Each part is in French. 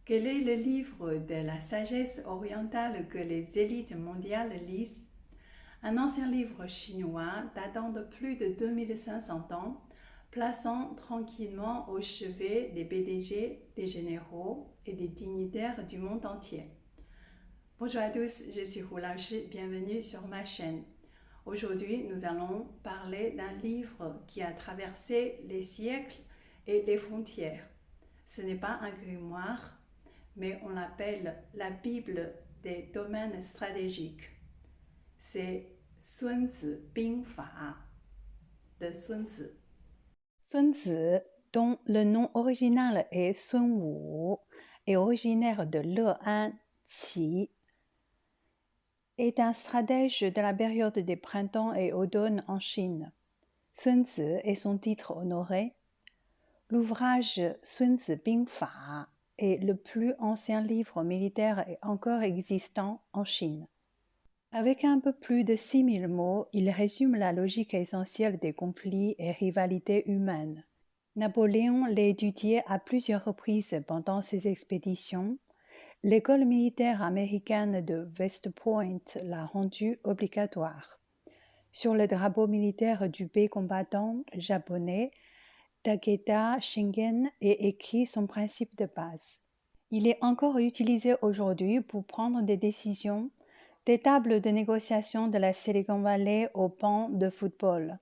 Quel est le livre de la sagesse orientale que les élites mondiales lisent? Un ancien livre chinois datant de plus de 2500 ans, plaçant tranquillement au chevet des PDG, des généraux et des dignitaires du monde entier. Bonjour à tous, je suis Hu Laoshi, bienvenue sur ma chaîne. Aujourd'hui, nous allons parler d'un livre qui a traversé les siècles et les frontières. Ce n'est pas un grimoire, mais on l'appelle la Bible des domaines stratégiques. C'est Sun Tzu Bing Fa de Sun Tzu. Sun Tzu, dont le nom original est Sun Wu, est originaire de Le'an, Qi, est un stratège de la période des printemps et automnes en Chine. Sun Tzu est son titre honoré. L'ouvrage Sun Tzu Bing Fa est le plus ancien livre militaire encore existant en Chine. Avec un peu plus de 6000 mots, il résume la logique essentielle des conflits et rivalités humaines. Napoléon l'a étudié à plusieurs reprises pendant ses expéditions. L'école militaire américaine de West Point l'a rendu obligatoire. Sur le drapeau militaire du pays combattant japonais, Takeda Shingen est écrit son principe de base. Il est encore utilisé aujourd'hui pour prendre des décisions, des tables de négociation de la Silicon Valley au banc de football.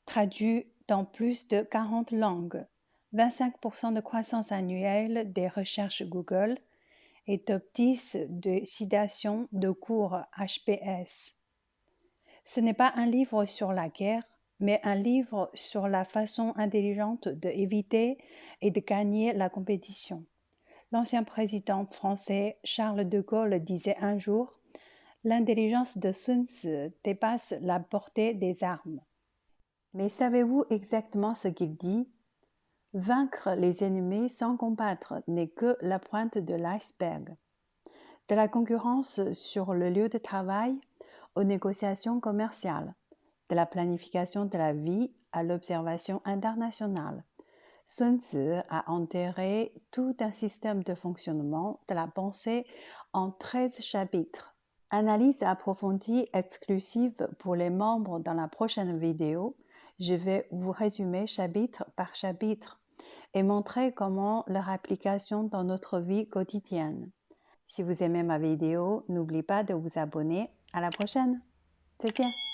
Traduit dans plus de 40 langues, 25% de croissance annuelle des recherches Google et top 10 de citation de cours HBS. Ce n'est pas un livre sur la guerre, mais un livre sur la façon intelligente d'éviter et de gagner la compétition. L'ancien président français Charles de Gaulle disait un jour « L'intelligence de Sun Tzu dépasse la portée des armes ». Mais savez-vous exactement ce qu'il dit? Vaincre les ennemis sans combattre n'est que la pointe de l'iceberg. De la concurrence sur le lieu de travail aux négociations commerciales, de la planification de la vie à l'observation internationale, Sun Tzu a enterré tout un système de fonctionnement de la pensée en 13 chapitres. Analyse approfondie exclusive pour les membres dans la prochaine vidéo. Je vais vous résumer chapitre par chapitre et montrer comment leur application dans notre vie quotidienne. Si vous aimez ma vidéo, n'oubliez pas de vous abonner. À la prochaine. 再见。